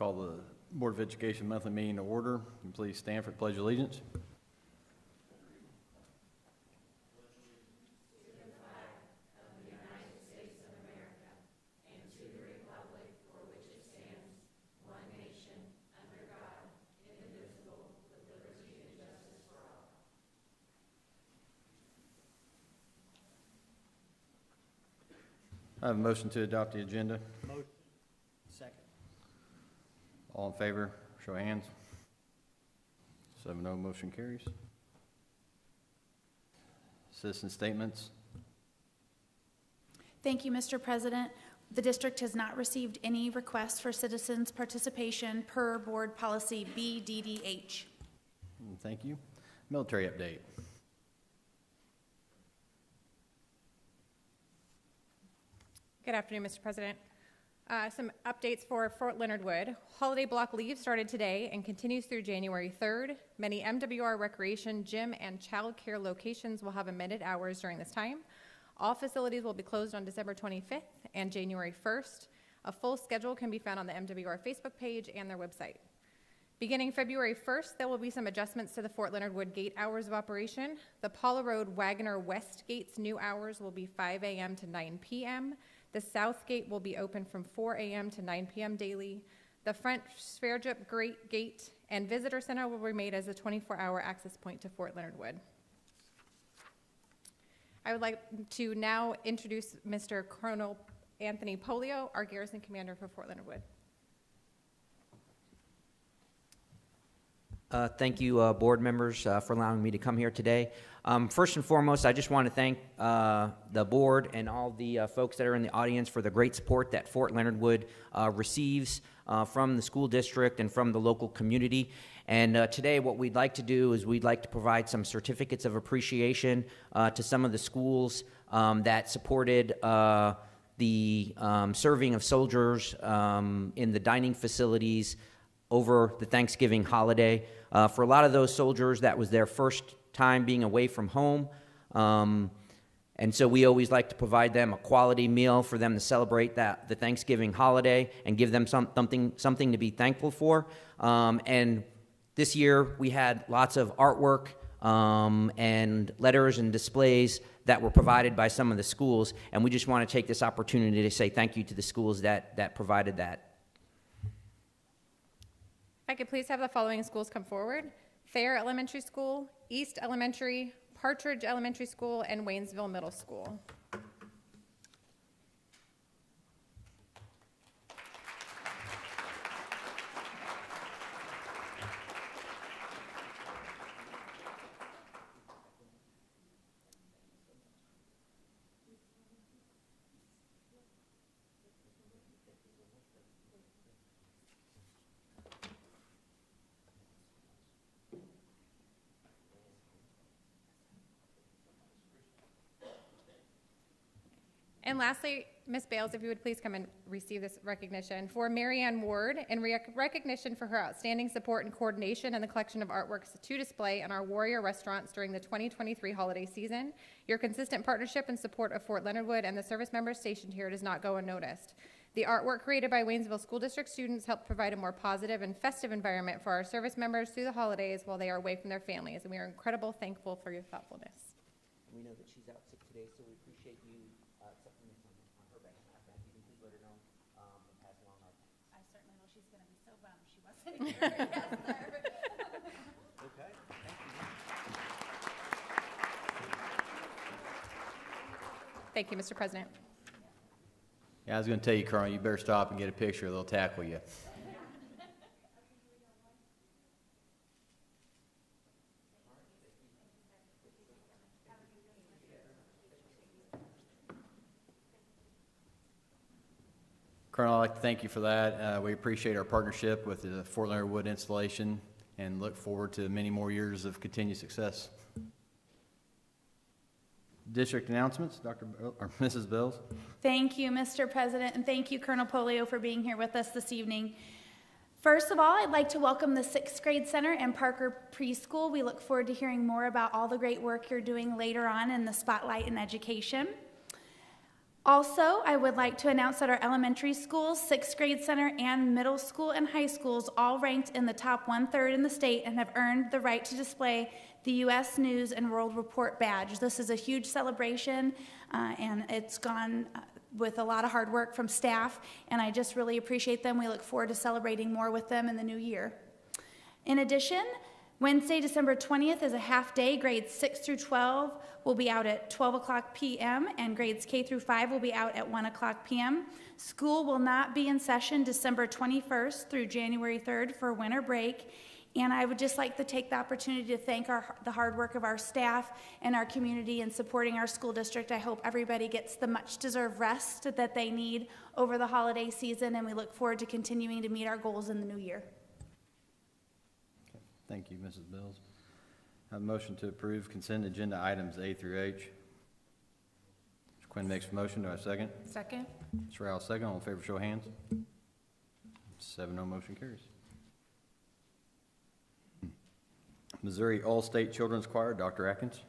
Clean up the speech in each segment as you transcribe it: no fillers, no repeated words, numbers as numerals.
Call the Board of Education monthly meeting to order. And please stand for the Pledge of Allegiance. I have a motion to adopt the agenda. Second. All in favor, show of hands. 7-0, motion carries. Citizen statements. Thank you, Mr. President. The district has not received any requests for citizens' participation per board policy BDDH. Thank you. Military update. Good afternoon, Mr. President. Some updates for Fort Leonard Wood. Holiday block leave started today and continues through January 3rd. Many MWR recreation, gym, and child care locations will have amended hours during this time. All facilities will be closed on December 25th and January 1st. A full schedule can be found on the MWR Facebook page and their website. Beginning February 1st, there will be some adjustments to the Fort Leonard Wood gate hours of operation. The Paula Road Wagoner West gate's new hours will be 5 a.m. to 9 p.m. The South Gate will be open from 4 a.m. to 9 p.m. daily. The front Sverdrup Great Gate and Visitor Center will be made as a 24-hour access point to Fort Leonard Wood. I would like to now introduce Mr. Colonel Anthony Polio, our Garrison Commander for Fort Leonard Wood. Thank you, board members, for allowing me to come here today. First and foremost, I just want to thank the board and all the folks that are in the audience for the great support that Fort Leonard Wood receives from the school district and from the local community. And today what we'd like to do is we'd like to provide some certificates of appreciation to some of the schools that supported the serving of soldiers in the dining facilities over the Thanksgiving holiday. For a lot of those soldiers, that was their first time being away from home. And so we always like to provide them a quality meal for them to celebrate the Thanksgiving holiday and give them something to be thankful for. And this year we had lots of artwork and letters and displays that were provided by some of the schools. And we just want to take this opportunity to say thank you to the schools that provided that. If I could please have the following schools come forward: Thayer Elementary School, East Elementary, Partridge Elementary School, and Waynesville Middle School. And lastly, Ms. Bales, if you would please come and receive this recognition for Marianne Ward in recognition for her outstanding support and coordination in the collection of artworks to display in our Warrior restaurants during the 2023 holiday season. Your consistent partnership and support of Fort Leonard Wood and the service members stationed here does not go unnoticed. The artwork created by Waynesville School District students helped provide a more positive and festive environment for our service members through the holidays while they are away from their families, and we are incredibly thankful for your thoughtfulness. We know that she's out sick today, so we appreciate you accepting this on her behalf. And you can please let her know and pass along our thanks. I certainly will. She's going to be so bummed she wasn't here. Yes, sir. Okay, Thank you, Mr. President. Yeah, I was going to tell you, Colonel, you better stop and get a picture, they'll tackle you. Colonel, I'd like to thank you for that. We appreciate our partnership with the Fort Leonard Wood installation and look forward to many more years of continued success. District announcements, Mrs. Bills. Thank you, Mr. President, and thank you, Colonel Polio, for being here with us this evening. First of all, I'd like to welcome the 6th grade center and Parker Preschool. We look forward to hearing more about all the great work you're doing later on in the Spotlight in Education. Also, I would like to announce that our elementary schools, sixth grade center, and middle school and high schools all ranked in the top 1/3 in the state and have earned the right to display the U.S. News and World Report badge. This is a huge celebration, and it's gone with a lot of hard work from staff, and I just really appreciate them. We look forward to celebrating more with them in the new year. In addition, Wednesday, December 20th is a half day. Grades 6 through 12 will be out at 12 o'clock p.m. and grades K through 5 will be out at 1 o'clock p.m. School will not be in session December 21st through January 3rd for winter break. And I would just like to take the opportunity to thank the hard work of our staff and our community in supporting our school district. I hope everybody gets the much deserved rest that they need over the holiday season, and we look forward to continuing to meet our goals in the new year. Thank you, Mrs. Bills. I have a motion to approve consent agenda items A through H. Mr. Quinn makes a motion. Do I have a second? Second. Ms. Rowell, second. All in favor, show of hands. 7-0, motion carries. Missouri All-State Children's Choir, Dr. Atkins.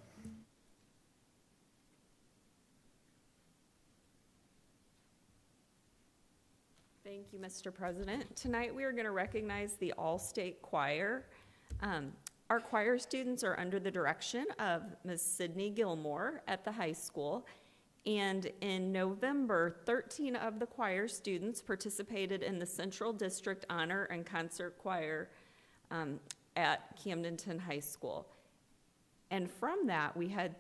Thank you, Mr. President. Tonight we are going to recognize the All-State Choir. Our choir students are under the direction of Ms. Sydney Gilmore at the high school. And in November, 13 of the choir students participated in the Central District Honor and Concert Choir at Camdenton High School. And from that, we had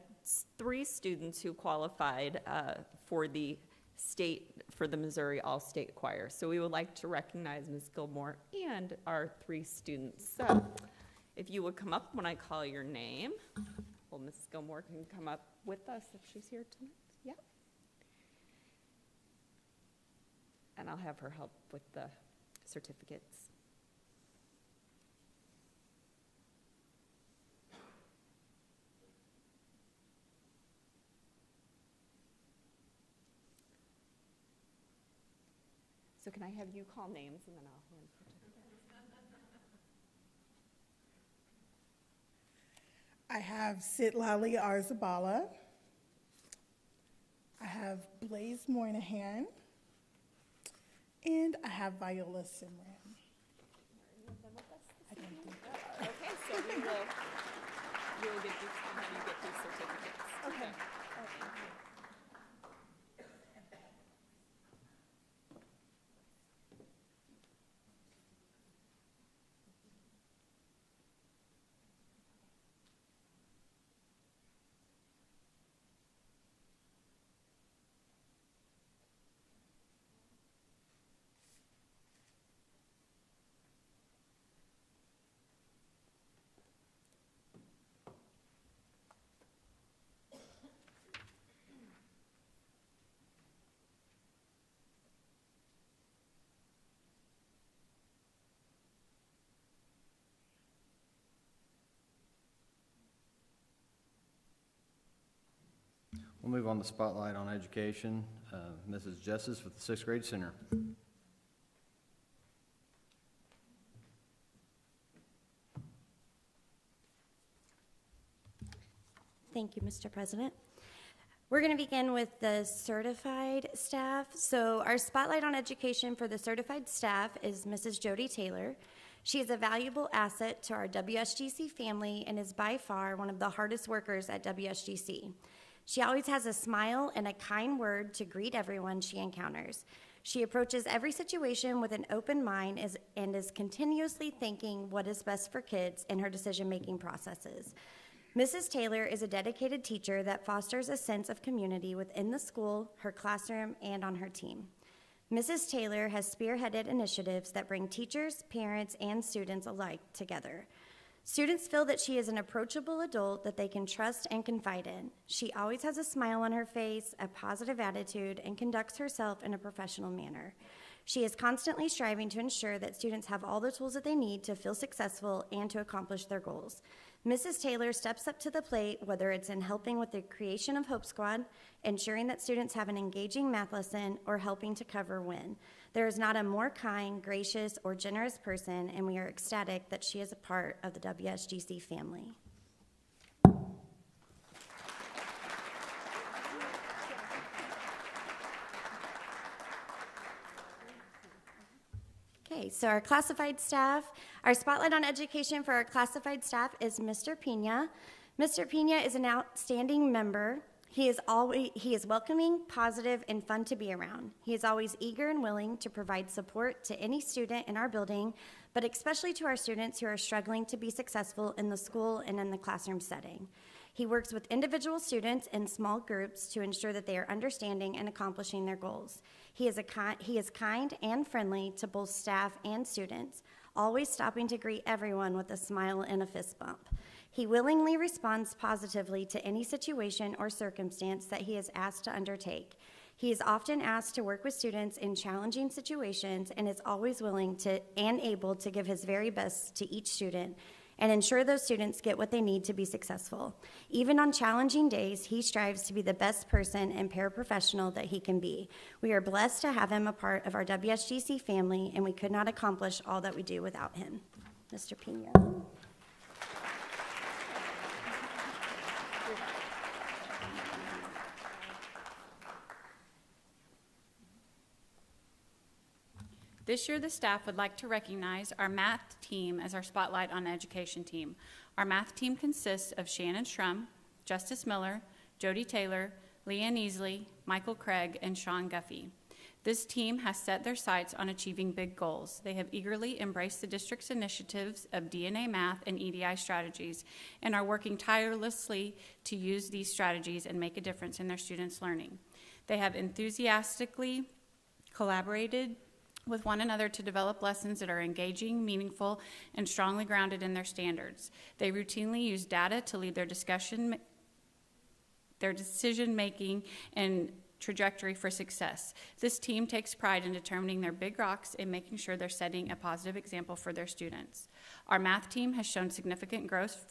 3 students who qualified for the Missouri All-State Choir. So we would like to recognize Ms. Gilmore and our 3 students. So if you would come up when I call your name. Well, Ms. Gilmore can come up with us if she's here tonight. Yeah. And I'll have her help with the certificates. So can I have you call names and then I'll hand certificates? I have Sitlali Arzabala. I have Blaze Moynihan. And I have Viola Simran. I don't think that. Okay, so we will get these, I'll have you get these certificates. Okay. We'll move on to spotlight on education. Mrs. Justice with the 6th grade center. Thank you, Mr. President. We're going to begin with the certified staff. So our spotlight on education for the certified staff is Mrs. Jody Taylor. She is a valuable asset to our WSGC family and is by far one of the hardest workers at WSGC. She always has a smile and a kind word to greet everyone she encounters. She approaches every situation with an open mind and is continuously thinking what is best for kids in her decision-making processes. Mrs. Taylor is a dedicated teacher that fosters a sense of community within the school, her classroom, and on her team. Mrs. Taylor has spearheaded initiatives that bring teachers, parents, and students alike together. Students feel that she is an approachable adult that they can trust and confide in. She always has a smile on her face, a positive attitude, and conducts herself in a professional manner. She is constantly striving to ensure that students have all the tools that they need to feel successful and to accomplish their goals. Mrs. Taylor steps up to the plate, whether it's in helping with the creation of Hope Squad, ensuring that students have an engaging math lesson, or helping to cover WIN. There is not a more kind, gracious, or generous person, and we are ecstatic that she is a part of the WSGC family. Okay, so our classified staff, our spotlight on education for our classified staff is Mr. Pena. Mr. Pena is an outstanding member. He is welcoming, positive, and fun to be around. He is always eager and willing to provide support to any student in our building, but especially to our students who are struggling to be successful in the school and in the classroom setting. He works with individual students in small groups to ensure that they are understanding and accomplishing their goals. He is kind and friendly to both staff and students, always stopping to greet everyone with a smile and a fist bump. He willingly responds positively to any situation or circumstance that he is asked to undertake. He is often asked to work with students in challenging situations and is always willing to and able to give his very best to each student and ensure those students get what they need to be successful. Even on challenging days, he strives to be the best person and paraprofessional that he can be. We are blessed to have him a part of our WSGC family, and we could not accomplish all that we do without him. Mr. Pena. This year, the staff would like to recognize our math team as our Spotlight on Education team. Our math team consists of Shannon Shrum, Justice Miller, Jody Taylor, Leanne Easley, Michael Craig, and Sean Guffey. This team has set their sights on achieving big goals. They have eagerly embraced the district's initiatives of DNA math and EDI strategies and are working tirelessly to use these strategies and make a difference in their students' learning. They have enthusiastically collaborated with one another to develop lessons that are engaging, meaningful, and strongly grounded in their standards. They routinely use data to lead their decision-making and trajectory for success. This team takes pride in determining their big rocks and making sure they're setting a positive example for their students. Our math team has shown significant growth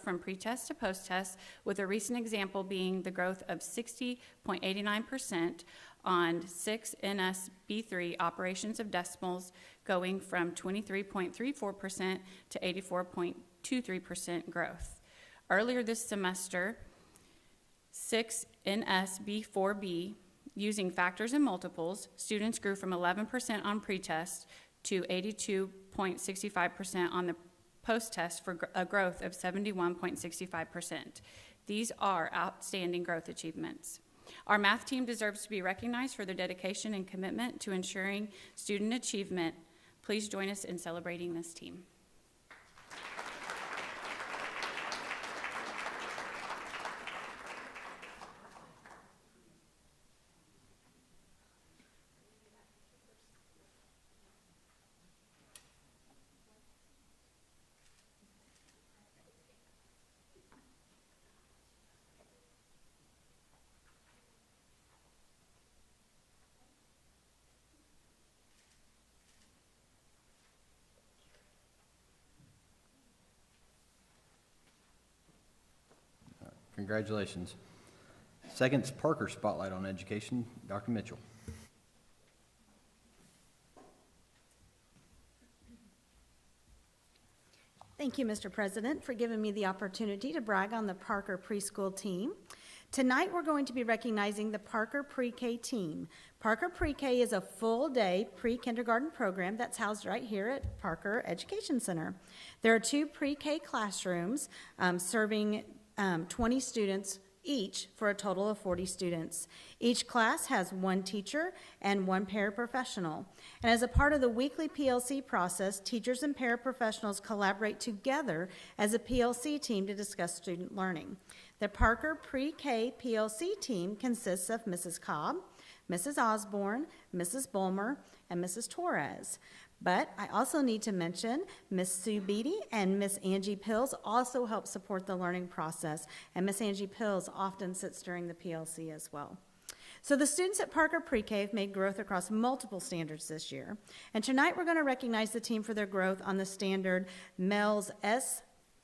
from pre-test to post-test, with a recent example being the growth of 60.89% on 6 NS B3 operations of decimals, going from 23.34% to 84.23% growth. Earlier this semester, 6 NS B4B, using factors and multiples, students grew from 11% on pre-test to 82.65% on the post-test, for a growth of 71.65%. These are outstanding growth achievements. Our math team deserves to be recognized for their dedication and commitment to ensuring student achievement. Please join us in celebrating this team. Congratulations. Second is Parker Spotlight on Education, Dr. Mitchell. Thank you, Mr. President, for giving me the opportunity to brag on the Parker preschool team. Tonight, we're going to be recognizing the Parker Pre-K team. Parker Pre-K is a full-day pre-kindergarten program that's housed right here at Parker Education Center. There are 2 pre-K classrooms serving 20 students each, for a total of 40 students. Each class has 1 teacher and 1 paraprofessional. And as a part of the weekly PLC process, teachers and paraprofessionals collaborate together as a PLC team to discuss student learning. The Parker Pre-K PLC team consists of Mrs. Cobb, Mrs. Osborne, Mrs. Bulmer, and Mrs. Torres. But I also need to mention Miss Sue Beatty and Miss Angie Pills also help support the learning process, and Miss Angie Pills often sits during the PLC as well. So the students at Parker Pre-K have made growth across multiple standards this year, and tonight we're going to recognize the team for their growth on the standard MELS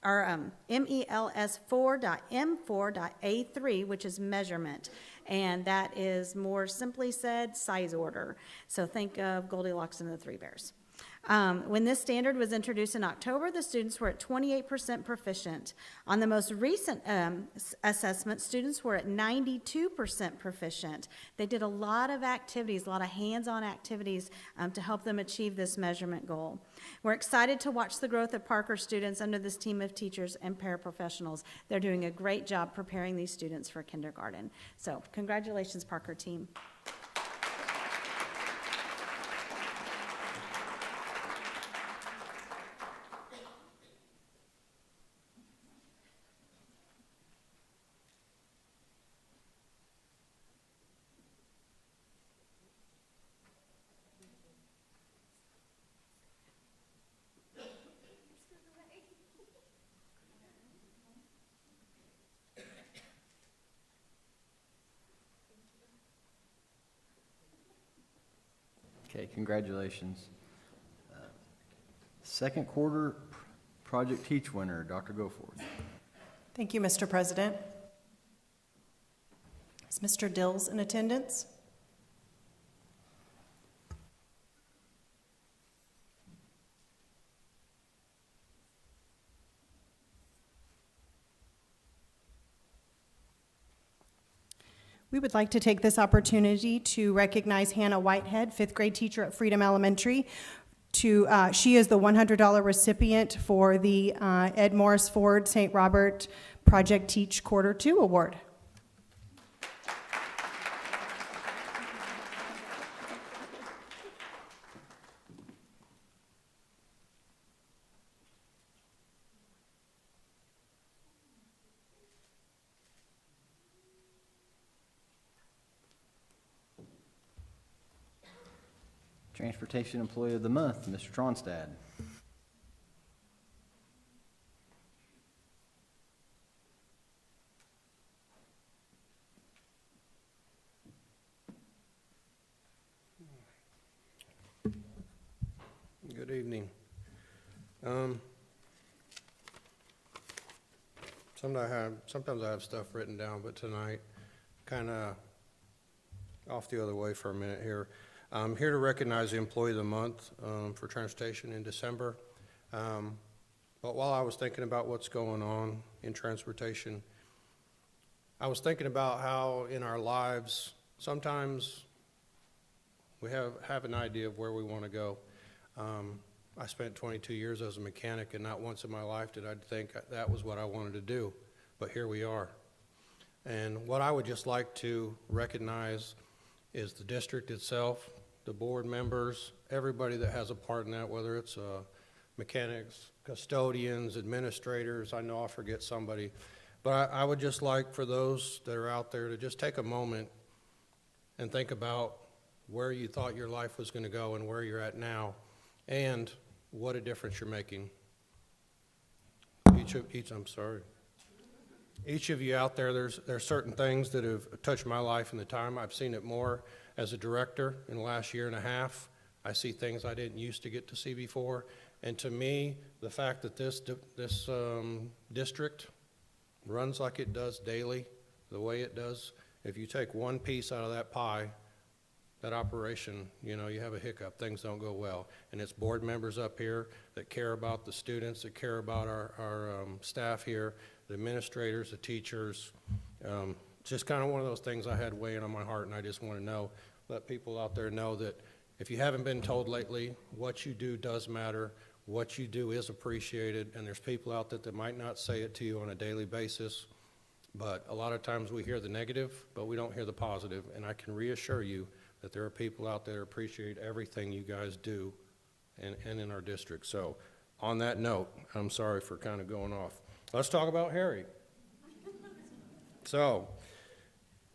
4.M4.A3, which is measurement, and that is, more simply said, size order. So think of Goldilocks and the Three Bears. When this standard was introduced in October, the students were at 28% proficient. On the most recent assessment, students were at 92% proficient. They did a lot of activities, a lot of hands-on activities to help them achieve this measurement goal. We're excited to watch the growth of Parker students under this team of teachers and paraprofessionals. They're doing a great job preparing these students for kindergarten. So congratulations, Parker team. Okay, congratulations. Second quarter Project Teach winner, Dr. Goforth. Thank you, Mr. President. Is Mr. Dills in attendance? We would like to take this opportunity to recognize Hannah Whitehead, fifth grade teacher at Freedom Elementary. She is the $100 recipient for the Ed Morris Ford St. Robert Project Teach Quarter 2 Award. Transportation Employee of the Month, Mr. Tronstad. Good evening. Sometimes I have stuff written down, but tonight, kind of off the other way for a minute here. I'm here to recognize the Employee of the Month for transportation in December. But while I was thinking about what's going on in transportation, I was thinking about how in our lives, sometimes we have an idea of where we want to go. I spent 22 years as a mechanic, and not once in my life did I think that was what I wanted to do, but here we are. And what I would just like to recognize is the district itself, the board members, everybody that has a part in that, whether it's mechanics, custodians, administrators. I know I'll forget somebody. But I would just like for those that are out there to just take a moment and think about where you thought your life was going to go and where you're at now, and what a difference you're making. Each of you out there, there's certain things that have touched my life in the time. I've seen it more as a director in the last year and a half. I see things I didn't used to get to see before. And to me, the fact that this district runs like it does daily, the way it does, if you take one piece out of that pie, that operation, you have a hiccup, things don't go well. And it's board members up here that care about the students, that care about our staff here, the administrators, the teachers. Just kind of one of those things I had weighing on my heart, and I just want to let people out there know that if you haven't been told lately, what you do does matter, what you do is appreciated, and there's people out there that might not say it to you on a daily basis, but a lot of times we hear the negative, but we don't hear the positive, and I can reassure you that there are people out there that appreciate everything you guys do and in our district. So on that note, I'm sorry for kind of going off. Let's talk about Harry. So,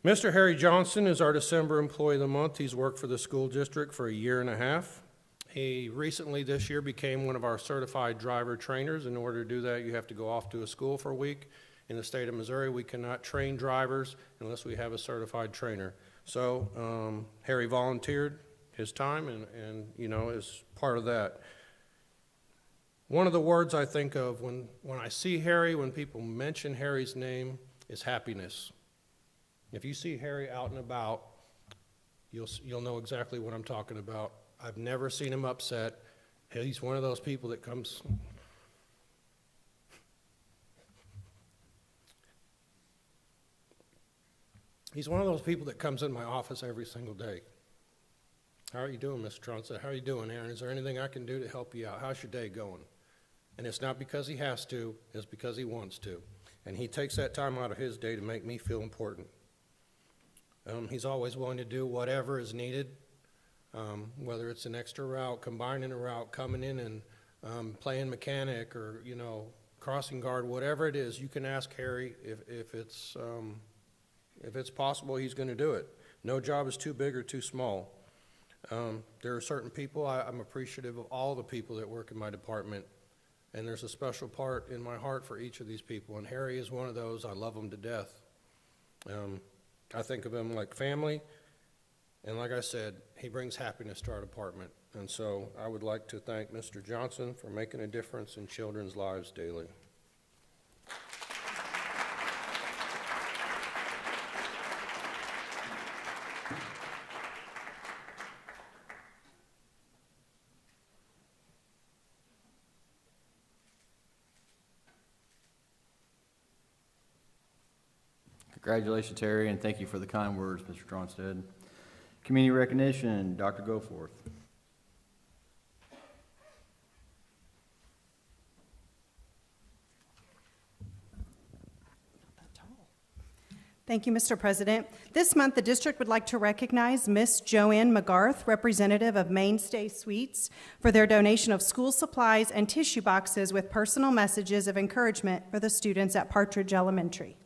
Mr. Harry Johnson is our December Employee of the Month. He's worked for the school district for a year and a half. He recently this year became one of our certified driver trainers. In order to do that, you have to go off to a school for a week. In the state of Missouri, we cannot train drivers unless we have a certified trainer. So Harry volunteered his time and is part of that. One of the words I think of when I see Harry, when people mention Harry's name, is happiness. If you see Harry out and about, you'll know exactly what I'm talking about. I've never seen him upset. He's one of those people that comes. He's one of those people that comes in my office every single day. How are you doing, Mr. Tronson? How are you doing, Aaron? Is there anything I can do to help you out? How's your day going? And it's not because he has to, it's because he wants to. And he takes that time out of his day to make me feel important. He's always willing to do whatever is needed, whether it's an extra route, combining a route, coming in and playing mechanic or, you know, crossing guard, whatever it is. You can ask Harry if it's possible, he's going to do it. No job is too big or too small. There are certain people, I'm appreciative of all the people that work in my department, and there's a special part in my heart for each of these people, and Harry is one of those. I love him to death. I think of him like family, and like I said, he brings happiness to our department. And so I would like to thank Mr. Johnson for making a difference in children's lives daily. Congratulations, Terry, and thank you for the kind words, Mr. Tronstead. Community recognition, Dr. Goforth. Thank you, Mr. President. This month, the district would like to recognize Miss Joanne McGarth, representative of Mainstay Suites, for their donation of school supplies and tissue boxes with personal messages of encouragement for the students at Partridge Elementary.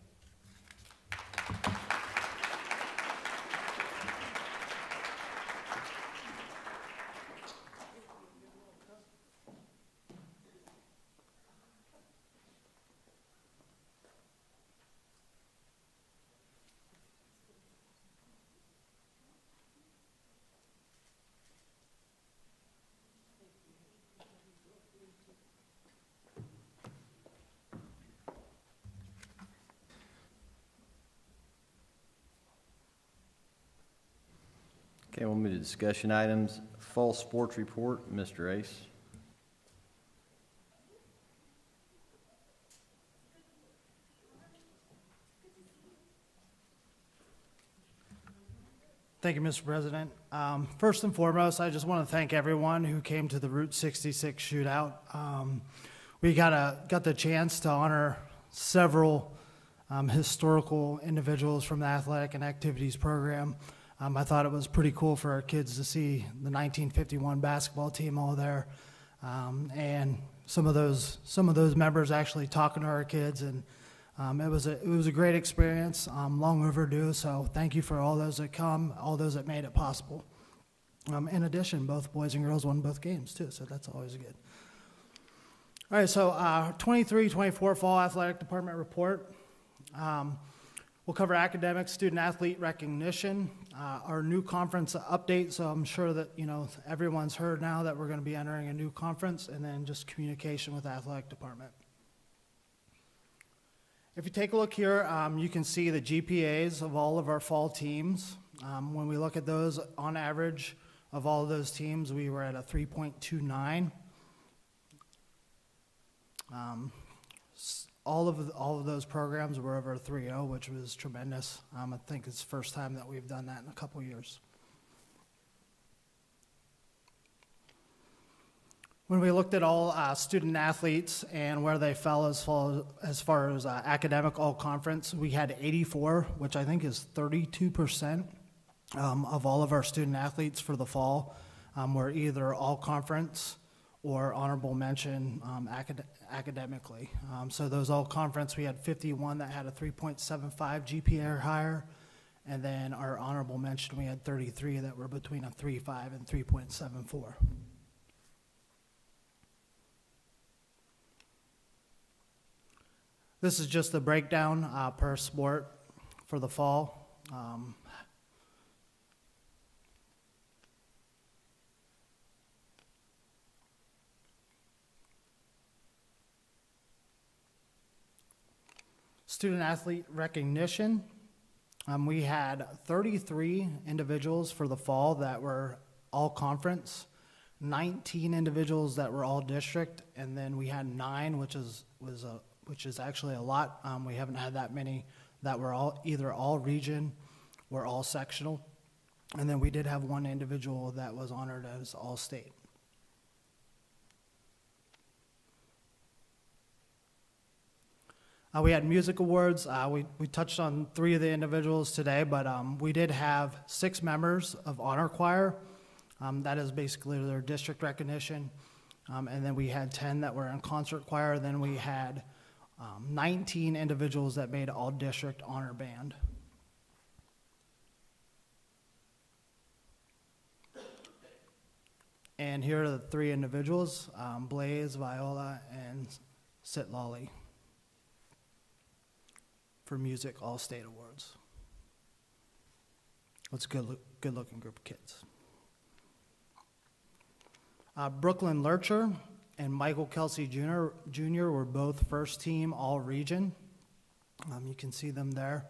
Okay, we'll move to discussion items. Fall sports report, Mr. Ace. Thank you, Mr. President. First and foremost, I just want to thank everyone who came to the Route 66 shootout. We got the chance to honor several historical individuals from the athletic and activities program. I thought it was pretty cool for our kids to see the 1951 basketball team all there, and some of those members actually talking to our kids, and it was a great experience, long overdue. So thank you for all those that come, all those that made it possible. In addition, both boys and girls won both games too, so that's always good. All right, so 23-24 fall athletic department report. We'll cover academics, student athlete recognition, our new conference update. So I'm sure that everyone's heard now that we're going to be entering a new conference, and then just communication with the athletic department. If you take a look here, you can see the GPAs of all of our fall teams. When we look at those, on average of all of those teams, we were at a 3.29. All of those programs were over a 3.0, which was tremendous. I think it's the first time that we've done that in a couple years. When we looked at all student athletes and where they fell as far as academic all conference, we had 84, which I think is 32% of all of our student athletes for the fall were either all conference or honorable mention academically. So those all conference, we had 51 that had a 3.75 GPA or higher, and then our honorable mention, we had 33 that were between a 3.5 and 3.74. This is just the breakdown per sport for the fall. Student athlete recognition. We had 33 individuals for the fall that were all conference. 19 individuals that were all district, and then we had 9, which is actually a lot. We haven't had that many that were all either all region or all sectional. And then we did have 1 individual that was honored as all state. We had music awards. We touched on 3 of the individuals today, but we did have 6 members of honor choir. That is basically their district recognition. And then we had 10 that were in concert choir. Then we had 19 individuals that made all district honor band. And here are the 3 individuals, Blaze, Viola, and Sitlali, for Music All-State Awards. It's a good-looking group of kids. Brooklyn Lurcher and Michael Kelsey Jr. were both first team all-region. You can see them there.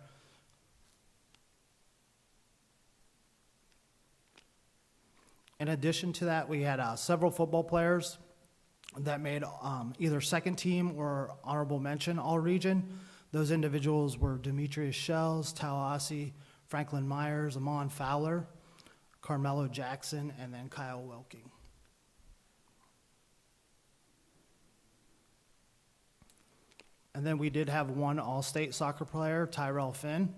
In addition to that, we had several football players that made either second team or honorable mention all-region. Those individuals were Demetrius Shells, Tallahassee, Franklin Myers, Amon Fowler, Carmelo Jackson, and then Kyle Wilking. And then we did have 1 all-state soccer player, Tyrell Finn.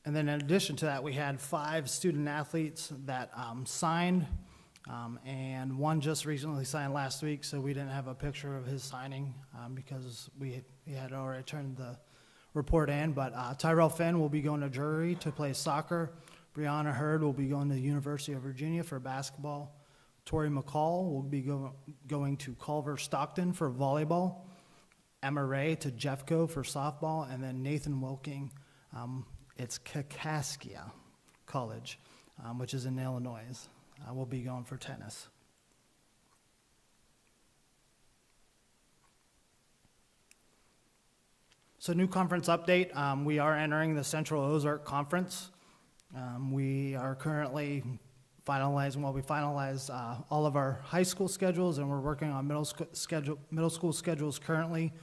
And then in addition to that, we had 5 student athletes that signed, and 1 just recently signed last week, so we didn't have a picture of his signing because we had already turned the report in. But Tyrell Finn will be going to Drury to play soccer. Brianna Hurd will be going to the University of Virginia for basketball. Tori McCall will be going to Culver Stockton for volleyball. Emma Ray to Jeffco for softball, and then Nathan Wilking, it's Kaskaskia College, which is in Illinois. Will be going for tennis. So new conference update, we are entering the Central Ozark Conference. We are currently finalizing, we finalized all of our high school schedules, and we're working on middle school schedules currently.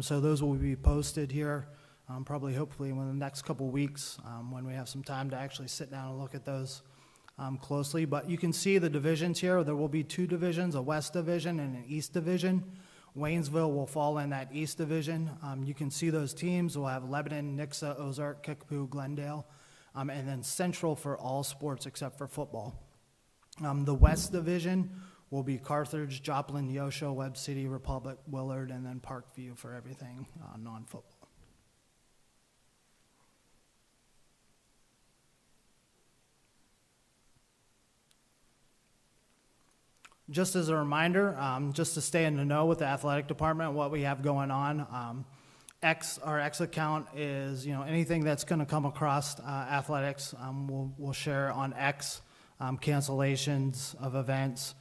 So those will be posted here probably hopefully within the next couple weeks when we have some time to actually sit down and look at those closely. But you can see the divisions here. There will be 2 divisions, a West Division and an East Division. Waynesville will fall in that East Division. You can see those teams. We'll have Lebanon, Nixa, Ozark, Kickapoo, Glendale, and then Central for all sports except for football. The West Division will be Carthage, Joplin, Neosho, Webb City, Republic, Willard, and then Parkview for everything non-football. Just as a reminder, just to stay in the know with the athletic department, what we have going on, our X account is, anything that's going to come across athletics, we'll share on X, cancellations of events,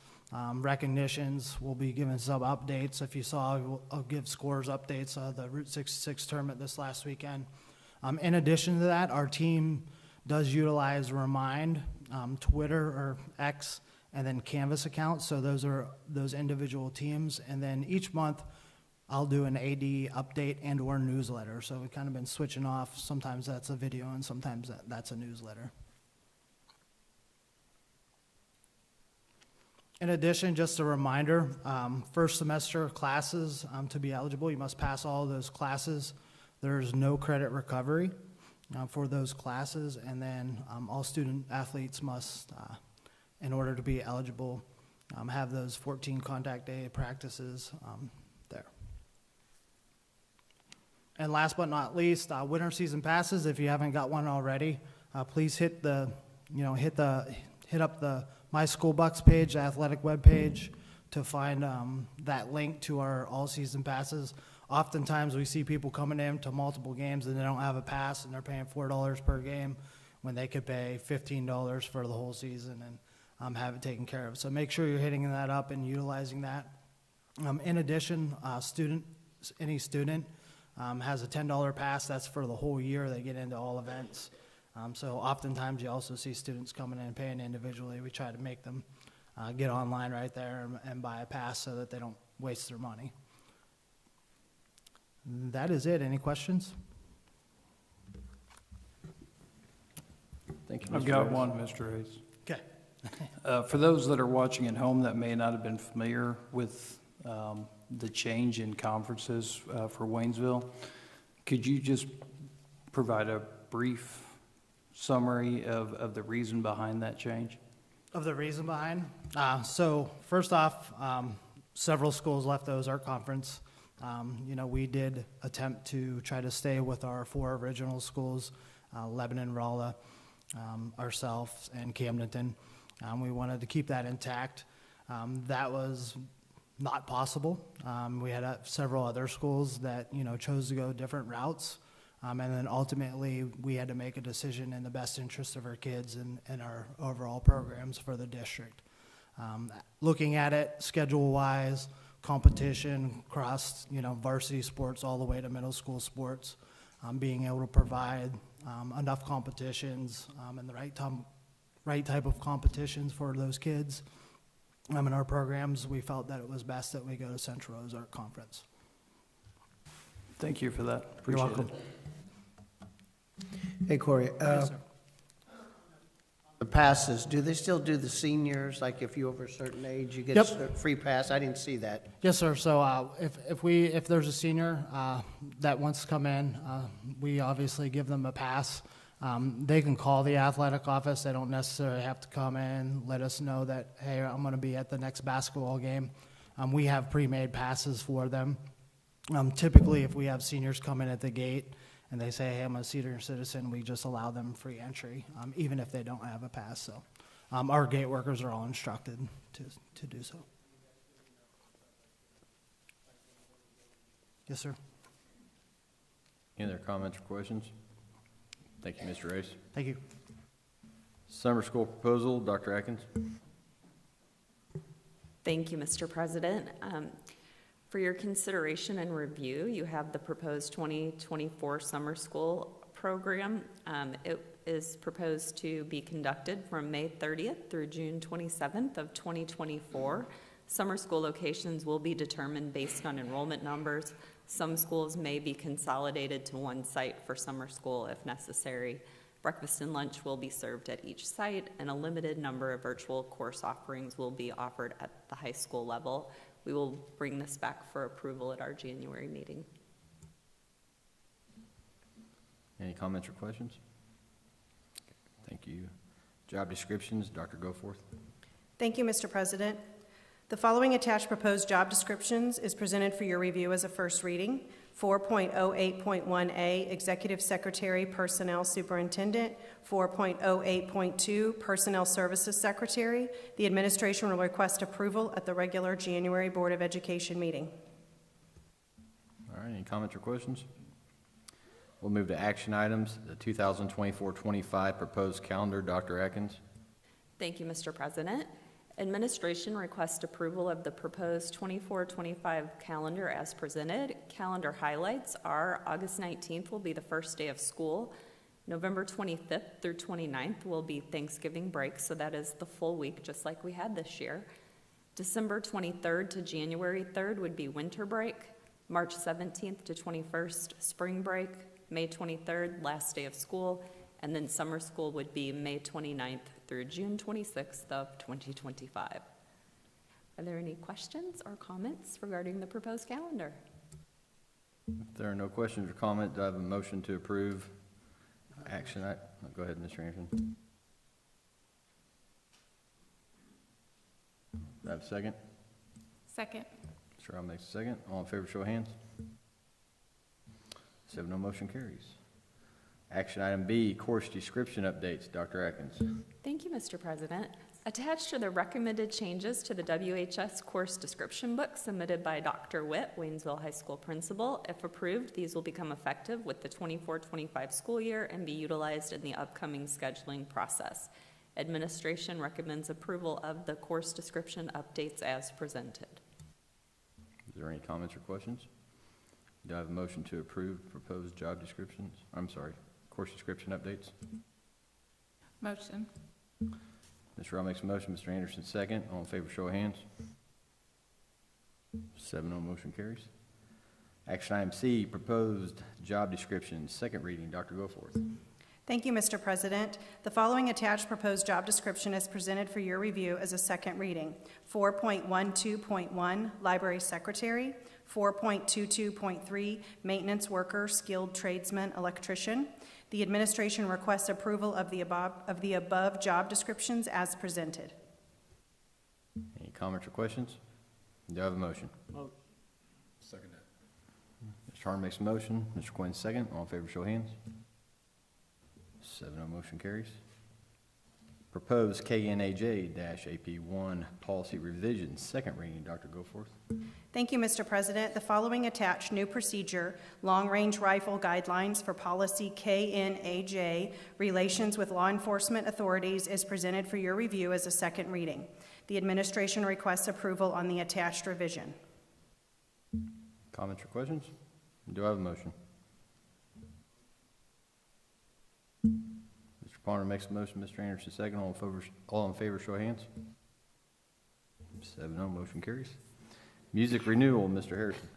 recognitions. We'll be giving some updates. If you saw, I'll give scores updates of the Route 66 tournament this last weekend. In addition to that, our team does utilize Remind, Twitter or X, and then Canvas accounts. So those are those individual teams. And then each month, I'll do an AD update and or newsletter. So we've kind of been switching off. Sometimes that's a video and sometimes that's a newsletter. In addition, just a reminder, first semester classes, to be eligible, you must pass all of those classes. There's no credit recovery for those classes. And then all student athletes must, in order to be eligible, have those 14 contact day practices there. And last but not least, winter season passes. If you haven't got one already, please hit up the My School Bucks page, the athletic web page, to find that link to our all season passes. Oftentimes we see people coming in to multiple games and they don't have a pass and they're paying $4 per game when they could pay $15 for the whole season and have it taken care of. So make sure you're hitting that up and utilizing that. In addition, any student has a $10 pass. That's for the whole year. They get into all events. So oftentimes you also see students coming in and paying individually. We try to make them get online right there and buy a pass so that they don't waste their money. That is it. Any questions? Thank you, I've Mr. got Rhodes. one, Mr. Hayes. Okay. For those that are watching at home that may not have been familiar with the change in conferences for Waynesville, could you just provide a brief summary of the reason behind that change? Of the reason behind? So first off, several schools left the Ozark Conference. We did attempt to try to stay with our 4 original schools, Lebanon, Rolla, ourselves, and Camdenton. We wanted to keep that intact. That was not possible. We had several other schools that, chose to go different routes. And then ultimately, we had to make a decision in the best interest of our kids and our overall programs for the district. Looking at it schedule-wise, competition across, varsity sports all the way to middle school sports, being able to provide enough competitions and the right type of competitions for those kids in our programs, we felt that it was best that we go to Central Ozark Conference. Thank you for that. You're Appreciate welcome. it. Hey, Corey, Yes, sir. the passes, do they still do the seniors? Like if you're over a certain age, you get Yep. a free pass? I didn't see that. Yes, sir. So if there's a senior that wants to come in, we obviously give them a pass. They can call the athletic office. They don't necessarily have to come in, let us know that, hey, I'm going to be at the next basketball game. We have pre-made passes for them. Typically, if we have seniors come in at the gate and they say, hey, I'm a senior citizen, we just allow them free entry, even if they don't have a pass. So our gate workers are all instructed to do so. Yes, sir. Any other comments or questions? Thank you, Mr. Race. Thank you. Summer school proposal, Dr. Atkins. Thank you, Mr. President. For your consideration and review, you have the proposed 2024 summer school program. It is proposed to be conducted from May 30th through June 27th of 2024. Summer school locations will be determined based on enrollment numbers. Some schools may be consolidated to one site for summer school if necessary. Breakfast and lunch will be served at each site, and a limited number of virtual course offerings will be offered at the high school level. We will bring this back for approval at our January meeting. Any comments or questions? Thank you. Job descriptions, Dr. Goforth. Thank you, Mr. President. The following attached proposed job descriptions is presented for your review as a first reading. 4.08.1A, Executive Secretary, Personnel Superintendent. 4.08.2, Personnel Services Secretary. The administration will request approval at the regular January Board of Education meeting. All right, any comments or questions? We'll move to action items, the 2024-25 proposed calendar, Dr. Atkins. Thank you, Mr. President. Administration requests approval of the proposed 24-25 calendar as presented. Calendar highlights are August 19th will be the first day of school. November 25th through 29th will be Thanksgiving break, so that is the full week, just like we had this year. December 23rd to January 3rd would be winter break. March 17th to 21st, spring break. May 23rd, last day of school. And then summer school would be May 29th through June 26th of 2025. Are there any questions or comments regarding the proposed calendar? If there are no questions or comments, do I have a motion to approve action? Go ahead, Mr. Anderson. Do I have a second? Second. Mr. Rob makes a second. All in favor, show of hands. 7, no motion carries. Action item B, course description updates. Dr. Atkins. Thank you, Mr. President. Attached are the recommended changes to the WHS course description book submitted by Dr. Witt, Waynesville High School principal. If approved, these will become effective with the 24-25 school year and be utilized in the upcoming scheduling process. Administration recommends approval of the course description updates as presented. Is there any comments or questions? Do I have a motion to approve proposed job descriptions? I'm sorry, course description updates? Motion. Mr. Rowe makes a motion, Mr. Anderson second. All in favor, show of hands. 7-0, motion carries. Action item C, proposed job descriptions, second reading. Dr. Goforth. Thank you, Mr. President. The following attached proposed job description is presented for your review as a second reading. 4.12.1, Library Secretary. 4.22.3, Maintenance Worker, Skilled Tradesman, Electrician. The administration requests approval of the above job descriptions as presented. Any comments or questions? Do I have a motion? Second that. Mr. Harmon makes a motion, Mr. Quinn second. All in favor, show of hands. 7-0, motion carries. Proposed KNAJ-AP1 policy revision, second reading. Dr. Goforth. Thank you, Mr. President. The following attached new procedure, long-range rifle guidelines for policy KNAJ, relations with law enforcement authorities, is presented for your review as a second reading. The administration requests approval on the attached revision. Comments or questions? Do I have a motion? Mr. Palmer makes a motion, Mr. Anderson second. All in favor, show of hands. 7-0, motion carries. Music renewal, Mr. Harrison.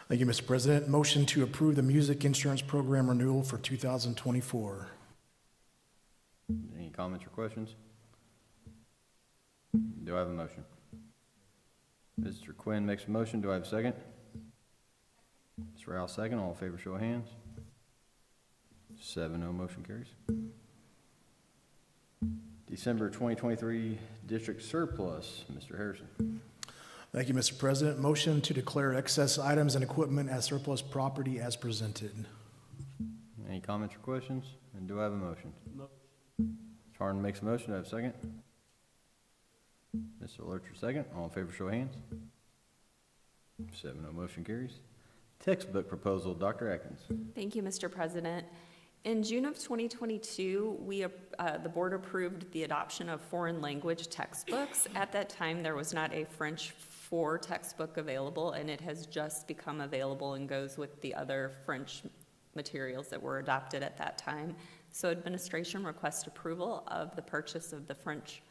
Thank you, Mr. President. Motion to approve the music insurance program renewal for 2024. Any comments or questions? Do I have a motion? Mr. Quinn makes a motion. Do I have a second? Mr. Rowell second. All in favor, show of hands. 7-0, motion carries. December 2023 district surplus, Mr. Harrison. Thank you, Mr. President. Motion to declare excess items and equipment as surplus property as presented. Any comments or questions? And do I have a motion? No. Mr. Harden makes a motion. Do I have a second? Mr. Lurcher second. All in favor, show of hands. 7-0, motion carries. Textbook proposal, Dr. Atkins. Thank you, Mr. President. In June of 2022, the board approved the adoption of foreign language textbooks. At that time, there was not a French 4 textbook available, and it has just become available and goes with the other French materials that were adopted at that time. So administration requests approval of the purchase of the French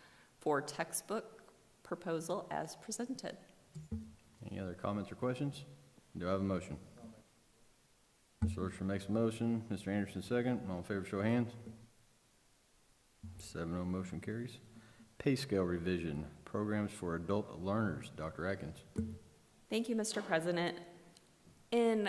4 textbook proposal as presented. Any other comments or questions? Do I have a motion? Mr. Lurcher makes a motion. Mr. Anderson second. All in favor, show of hands. 7-0, motion carries. Pay scale revision, programs for adult learners, Dr. Atkins. Thank you, Mr. President. In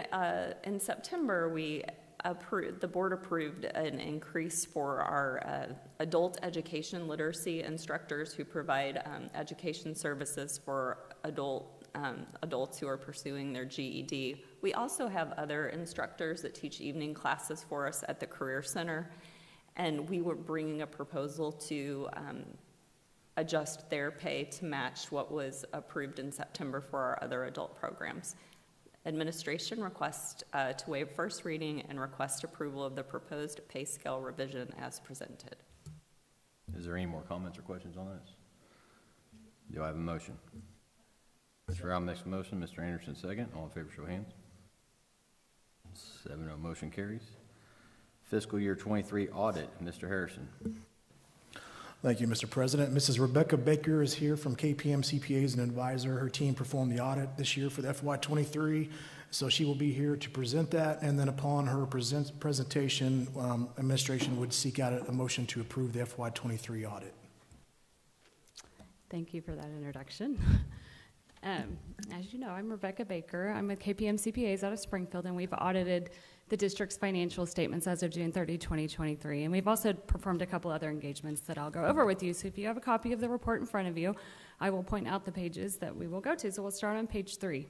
September, the board approved an increase for our adult education literacy instructors who provide education services for adults who are pursuing their GED. We also have other instructors that teach evening classes for us at the Career Center, and we were bringing a proposal to adjust their pay to match what was approved in September for our other adult programs. Administration requests to waive first reading and request approval of the proposed pay scale revision as presented. Is there any more comments or questions on this? Do I have a motion? Mr. Rowell makes a motion. Mr. Anderson second. All in favor, show of hands. 7-0, motion carries. Fiscal year 23 audit, Mr. Harrison. Thank you, Mr. President. Mrs. Rebecca Baker is here from KPM CPA as an advisor. Her team performed the audit this year for the FY23, so she will be here to present that, and then upon her presentation, administration would seek out a motion to approve the FY23 audit. Thank you for that introduction. As you know, I'm Rebecca Baker. I'm with KPM CPAs out of Springfield, and we've audited the district's financial statements as of June 30, 2023. And we've also performed a couple other engagements that I'll go over with you. So if you have a copy of the report in front of you, I will point out the pages that we will go to. So we'll start on page 3.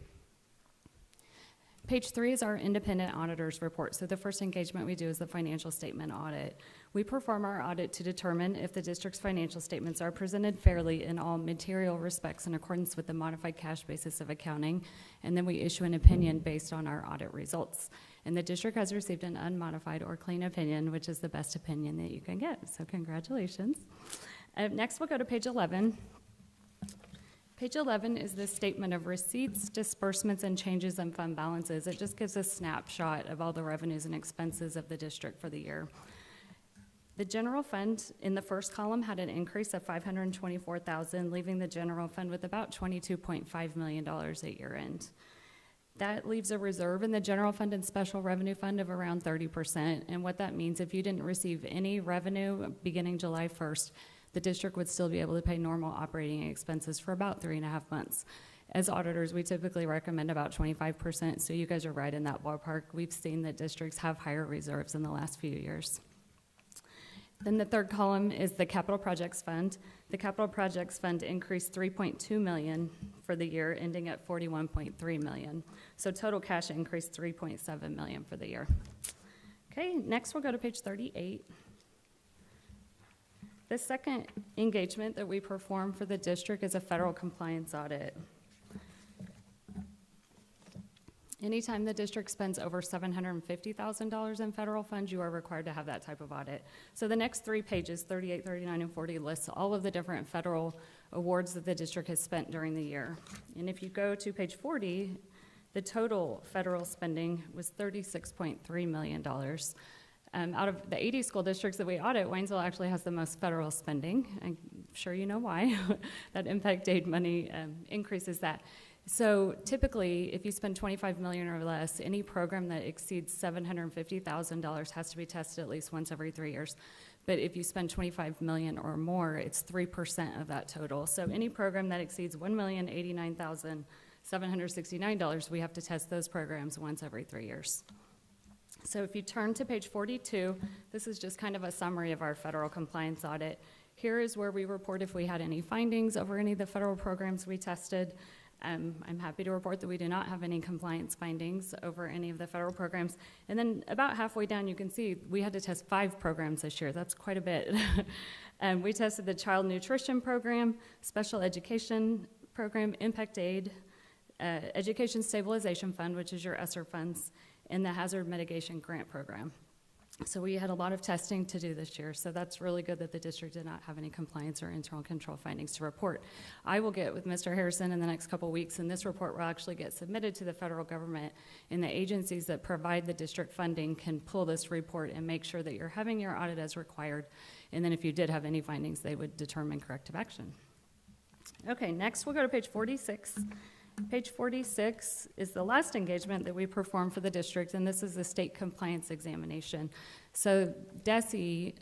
Page 3 is our independent auditor's report. So the first engagement we do is the financial statement audit. We perform our audit to determine if the district's financial statements are presented fairly in all material respects in accordance with the modified cash basis of accounting, and then we issue an opinion based on our audit results. And the district has received an unmodified or clean opinion, which is the best opinion that you can get. So congratulations. Next, we'll go to page 11. Page 11 is the statement of receipts, disbursements, and changes in fund balances. It just gives a snapshot of all the revenues and expenses of the district for the year. The general fund in the first column had an increase of $524,000, leaving the general fund with about $22.5 million at year end. That leaves a reserve in the general fund and special revenue fund of around 30%. And what that means, if you didn't receive any revenue beginning July 1st, the district would still be able to pay normal operating expenses for about 3.5 months. As auditors, we typically recommend about 25%, so you guys are right in that ballpark. We've seen that districts have higher reserves in the last few years. Then the third column is the capital projects fund. The capital projects fund increased $3.2 million for the year, ending at $41.3 million. So total cash increased $3.7 million for the year. Okay, next we'll go to page 38. The second engagement that we perform for the district is a federal compliance audit. Anytime the district spends over $750,000 in federal funds, you are required to have that type of audit. So the next 3 pages, 38, 39, and 40, lists all of the different federal awards that the district has spent during the year. And if you go to page 40, the total federal spending was $36.3 million. Out of the 80 school districts that we audit, Waynesville actually has the most federal spending. I'm sure you know why. That impact aid money increases that. So typically, if you spend $25 million or less, any program that exceeds $750,000 has to be tested at least once every 3 years. But if you spend $25 million or more, it's 3% of that total. So any program that exceeds $1,089,769, we have to test those programs once every 3 years. So if you turn to page 42, this is just kind of a summary of our federal compliance audit. Here is where we report if we had any findings over any of the federal programs we tested. I'm happy to report that we do not have any compliance findings over any of the federal programs. And then about halfway down, you can see we had to test 5 programs this year. That's quite a bit. We tested the Child Nutrition Program, Special Education Program, Impact Aid, Education Stabilization Fund, which is your ESSER funds, and the Hazard Mitigation Grant Program. So we had a lot of testing to do this year, so that's really good that the district did not have any compliance or internal control findings to report. I will get with Mr. Harrison in the next couple weeks, and this report will actually get submitted to the federal government, and the agencies that provide the district funding can pull this report and make sure that you're having your audit as required, and then if you did have any findings, they would determine corrective action. Okay, next we'll go to page 46. Page 46 is the last engagement that we perform for the district, and this is the state compliance examination. So DESE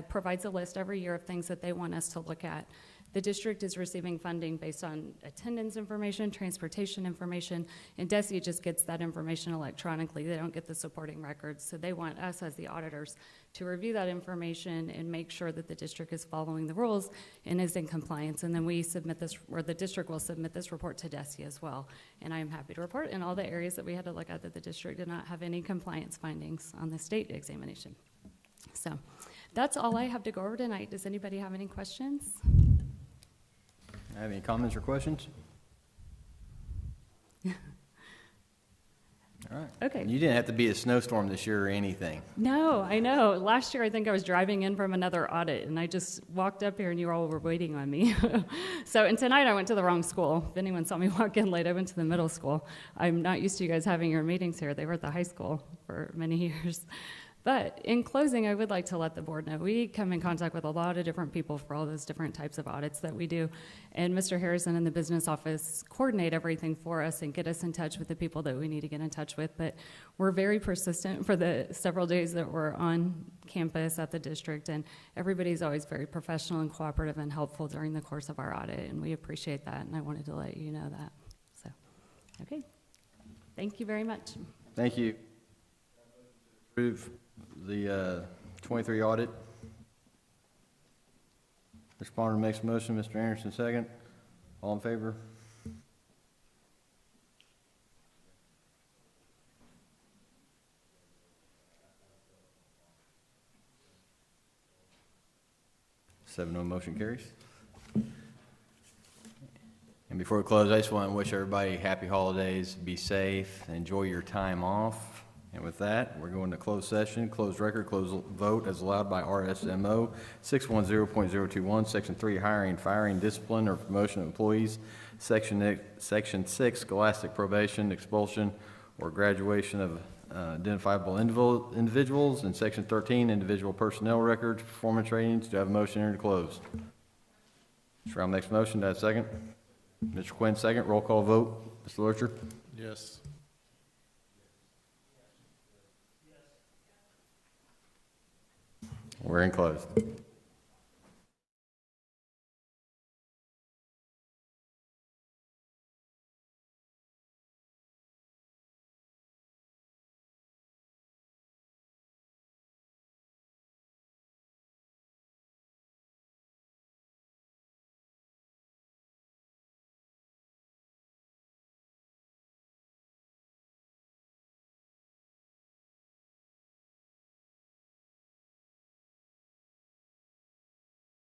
provides a list every year of things that they want us to look at. The district is receiving funding based on attendance information, transportation information, and DESE just gets that information electronically. They don't get the supporting records, so they want us as the auditors to review that information and make sure that the district is following the rules and is in compliance. And then we submit this, or the district will submit this report to DESE as well. And I am happy to report in all the areas that we had to look at that the district did not have any compliance findings on the state examination. So that's all I have to go over tonight. Does anybody have any questions? Have any comments or questions? All right. Okay. You didn't have to be a snowstorm this year or anything. No, I know. Last year, I think I was driving in from another audit, and I just walked up here, and you all were waiting on me. And tonight I went to the wrong school. If anyone saw me walk in late, I went to the middle school. I'm not used to you guys having your meetings here. They were at the high school for many years. But in closing, I would like to let the board know we come in contact with a lot of different people for all those different types of audits that we do. And Mr. Harrison and the business office coordinate everything for us and get us in touch with the people that we need to get in touch with. But we're very persistent for the several days that we're on campus at the district. And everybody's always very professional and cooperative and helpful during the course of our audit. And we appreciate that. And I wanted to let you know that. So, okay. Thank you very much. Thank you. Approve the 23 audit. Responder makes a motion, Mr. Anderson second. All in favor? Seven, no, motion carries. And before we close, I just want to wish everybody happy holidays, be safe, enjoy your time off, And with that, we're going to closed session, closed record, closed vote as allowed by RSMO 610.021, Section 3, hiring, firing, discipline, or promotion of employees, Section 6, scholastic probation, expulsion, or graduation of identifiable individuals, and Section 13, individual personnel records, performance ratings. Do I have a motion here to close? Mr. Brown makes a motion. Do I have a second? Mr. Quinn, second. Roll call vote. Mr. Lurcher? Yes. We're in closed.